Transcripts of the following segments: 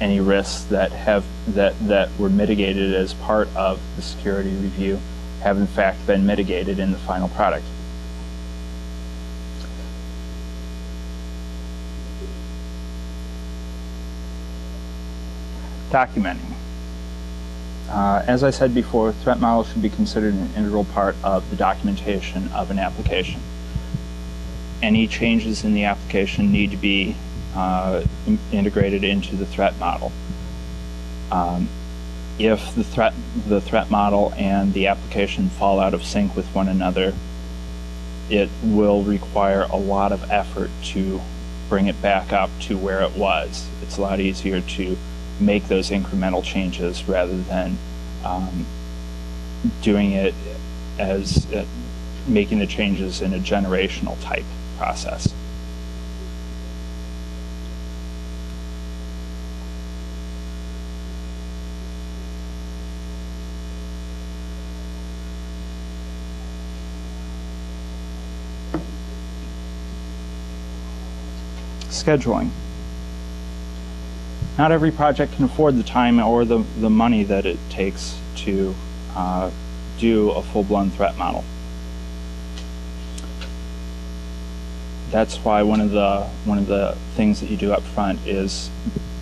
any risks that were mitigated as part of the security review have in fact been mitigated in the final product. Documenting. As I said before, threat model should be considered an integral part of the documentation of an application. Any changes in the application need to be integrated into the threat model. If the threat model and the application fall out of sync with one another, it will require a lot of effort to bring it back up to where it was. It's a lot easier to make those incremental changes rather than doing it as making the changes in a generational type process. Scheduling. Not every project can afford the time or the money that it takes to do a full-blown threat model. That's why one of the things that you do up front is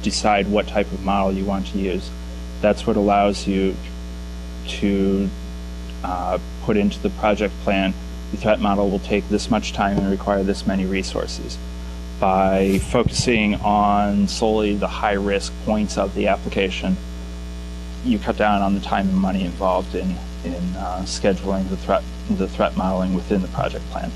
decide what type of model you want to use. That's what allows you to put into the project plan, the threat model will take this much time and require this many resources. By focusing on solely the high-risk points of the application, you cut down on the time and money involved in scheduling the threat modeling within the project plan.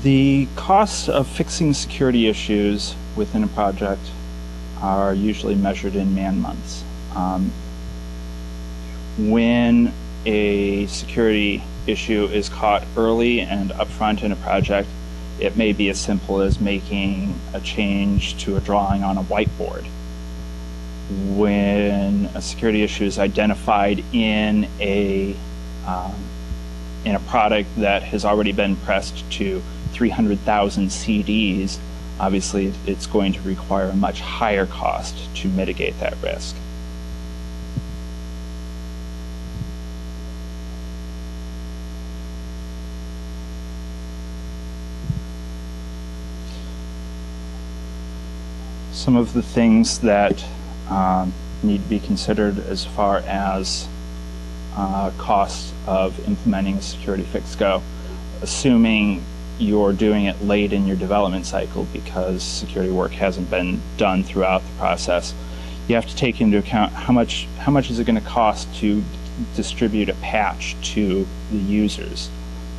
The costs of fixing security issues within a project are usually measured in man-months. When a security issue is caught early and upfront in a project, it may be as simple as making a change to a drawing on a whiteboard. When a security issue is identified in a product that has already been pressed to 300,000 CDs, obviously it's going to require a much higher cost to mitigate that risk. Some of the things that need to be considered as far as costs of implementing a security fix go, assuming you're doing it late in your development cycle because security work hasn't been done throughout the process. You have to take into account how much is it going to cost to distribute a patch to the users.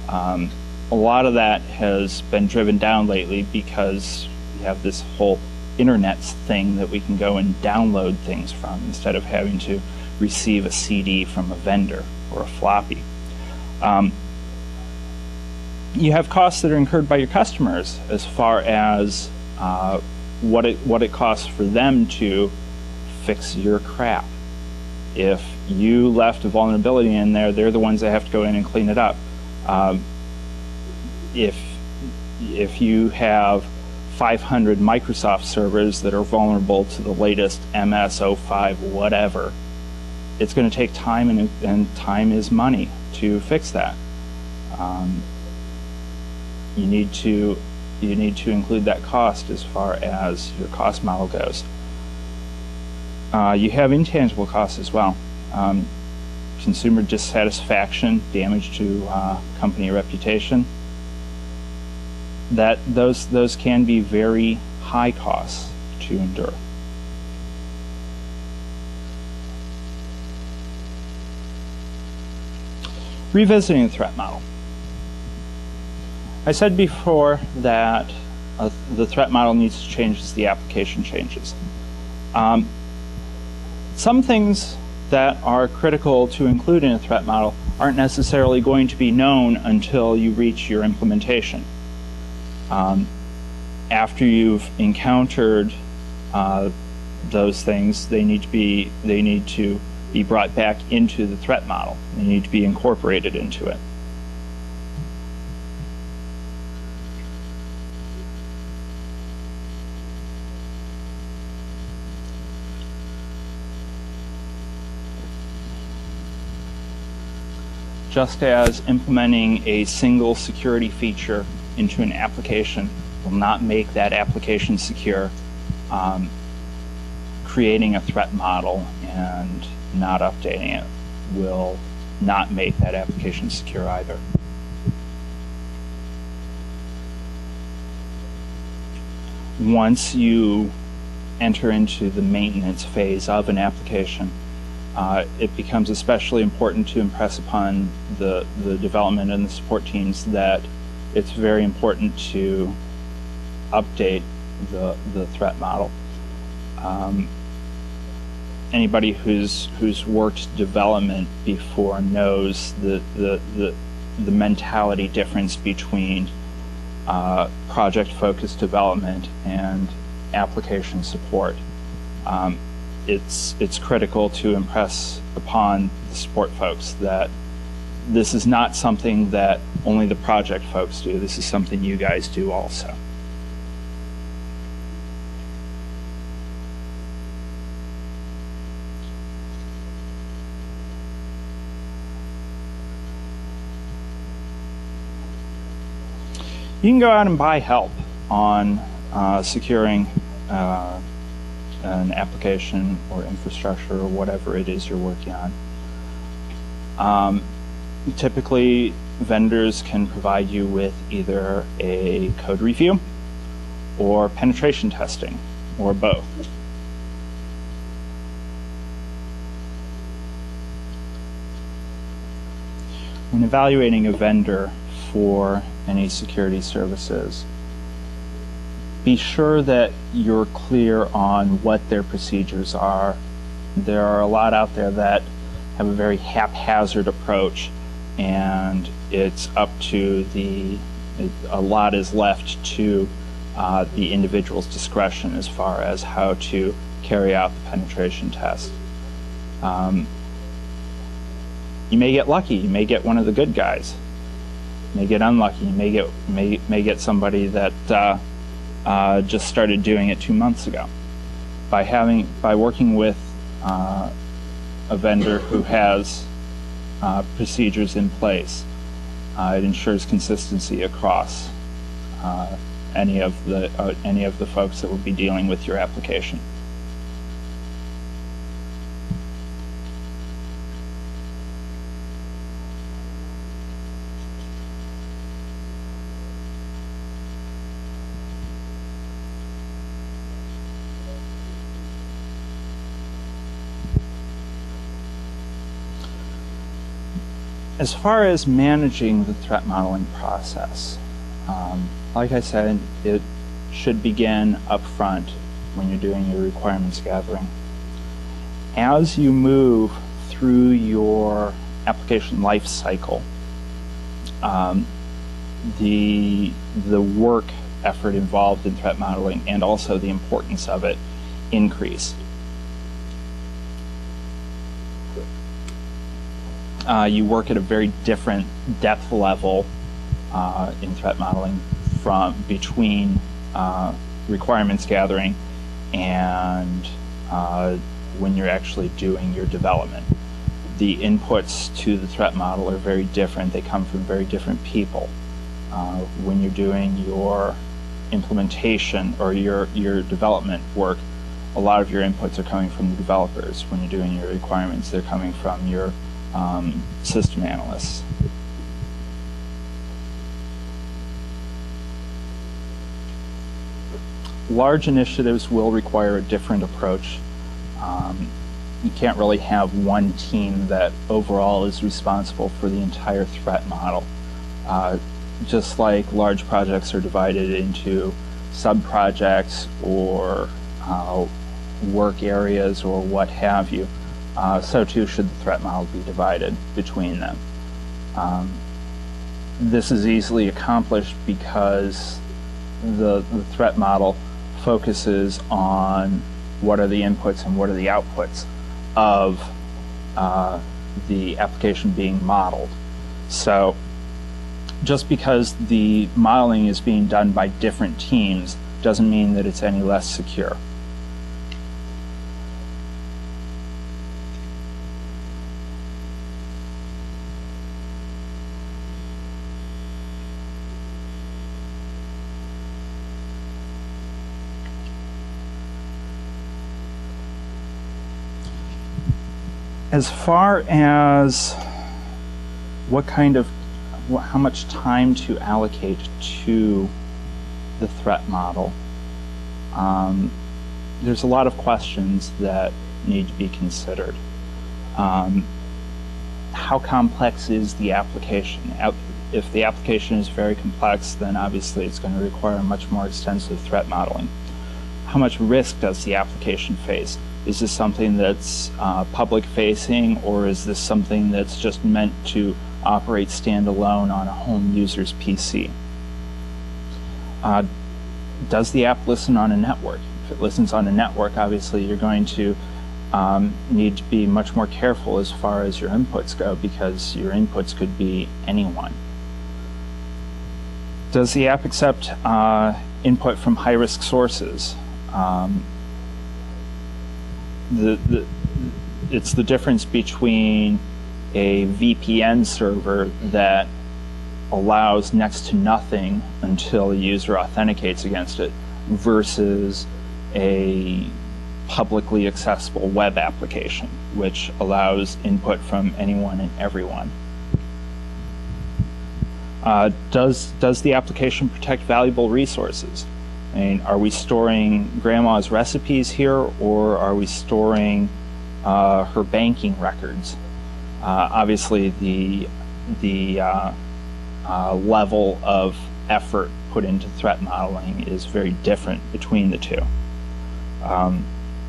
A lot of that has been driven down lately because we have this whole internet thing that we can go and download things from instead of having to receive a CD from a vendor or a floppy. You have costs that are incurred by your customers as far as what it costs for them to fix your crap. If you left a vulnerability in there, they're the ones that have to go in and clean it up. If you have 500 Microsoft servers that are vulnerable to the latest MS-05 whatever, it's going to take time, and time is money to fix that. You need to include that cost as far as your cost model goes. You have intangible costs as well. Consumer dissatisfaction, damage to company reputation. Those can be very high costs to endure. Revisiting the threat model. I said before that the threat model needs to change as the application changes. Some things that are critical to include in a threat model aren't necessarily going to be known until you reach your implementation. After you've encountered those things, they need to be brought back into the threat model. They need to be incorporated into it. Just as implementing a single security feature into an application will not make that application secure, creating a threat model and not updating it will not make that application secure either. Once you enter into the maintenance phase of an application, it becomes especially important to impress upon the development and the support teams that it's very important to update the threat model. Anybody who's worked development before knows the mentality difference between project-focused development and application support. It's critical to impress upon the support folks that this is not something that only the project folks do. This is something you guys do also. You can go out and buy help on securing an application or infrastructure or whatever it is you're working on. Typically, vendors can provide you with either a code review or penetration testing, or both. When evaluating a vendor for any security services, be sure that you're clear on what their procedures are. There are a lot out there that have a very haphazard approach, and it's up to a lot is left to the individual's discretion as far as how to carry out the penetration test. You may get lucky. You may get one of the good guys. You may get unlucky. You may get somebody that just started doing it 2 months ago. By working with a vendor who has procedures in place, it ensures consistency across any of the folks that will be dealing with your application. As far as managing the threat modeling process, like I said, it should begin up front when you're doing your requirements gathering. As you move through your application life cycle, the work effort involved in threat modeling and also the importance of it increase. You work at a very different depth level in threat modeling between requirements gathering and when you're actually doing your development. The inputs to the threat model are very different. They come from very different people. When you're doing your implementation or your development work, a lot of your inputs are coming from the developers. When you're doing your requirements, they're coming from your system analysts. Large initiatives will require a different approach. You can't really have one team that overall is responsible for the entire threat model. Just like large projects are divided into sub-projects or work areas or what have you, so too should the threat model be divided between them. This is easily accomplished because the threat model focuses on what are the inputs and what are the outputs of the application being modeled. So just because the modeling is being done by different teams doesn't mean that it's any less secure. As far as how much time to allocate to the threat model, there's a lot of questions that need to be considered. How complex is the application? If the application is very complex, then obviously it's going to require much more extensive threat modeling. How much risk does the application face? Is this something that's public-facing, or is this something that's just meant to operate standalone on a home user's PC? Does the app listen on a network? If it listens on a network, obviously you're going to need to be much more careful as far as your inputs go, because your inputs could be anyone. Does the app accept input from high-risk sources? It's the difference between a VPN server that allows next to nothing until a user authenticates against it versus a publicly accessible web application, which allows input from anyone and everyone. Does the application protect valuable resources? I mean, are we storing grandma's recipes here, or are we storing her banking records? Obviously, the level of effort put into threat modeling is very different between the two.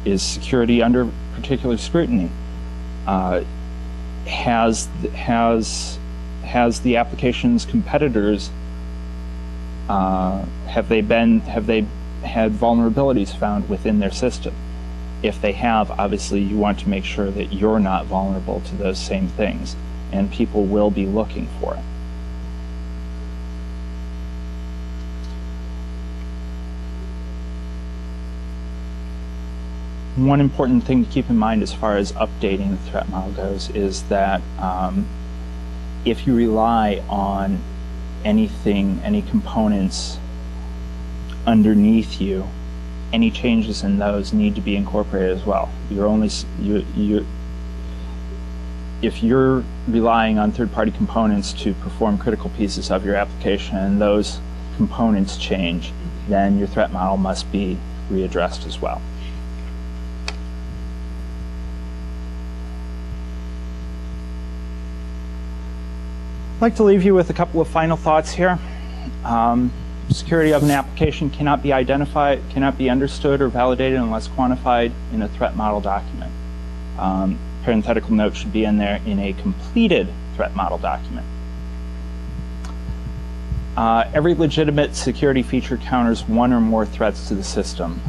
Is security under particular scrutiny? Has the application's competitors have they had vulnerabilities found within their system? If they have, obviously you want to make sure that you're not vulnerable to those same things, and people will be looking for it. One important thing to keep in mind as far as updating the threat model goes is that if you rely on anything, any components underneath you, any changes in those need to be incorporated as well. If you're relying on third-party components to perform critical pieces of your application and those components change, then your threat model must be readdressed as well. I'd like to leave you with a couple of final thoughts here. Security of an application cannot be identified, cannot be understood or validated unless quantified in a threat model document. Parenthetical note should be in there in a completed threat model document. Every legitimate security feature counters one or more threats to the system.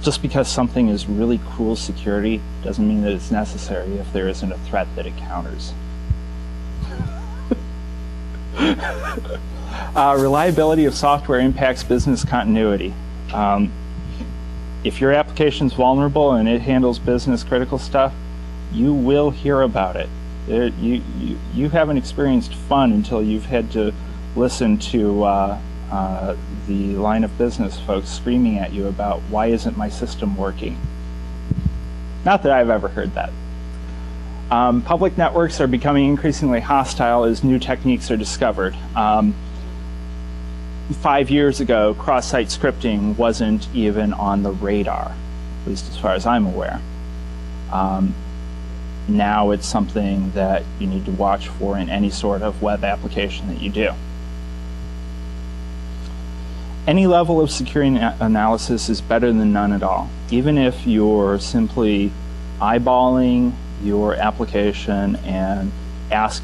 Just because something is really cool security doesn't mean that it's necessary if there isn't a threat that it counters. Reliability of software impacts business continuity. If your application's vulnerable and it handles business critical stuff, you will hear about it. You haven't experienced fun until you've had to listen to the line of business folks screaming at you about, why isn't my system working? Not that I've ever heard that. Public networks are becoming increasingly hostile as new techniques are discovered. 5 years ago, cross-site scripting wasn't even on the radar, at least as far as I'm aware. Now it's something that you need to watch for in any sort of web application that you do. Any level of security analysis is better than none at all. Even if you're simply eyeballing your application and asking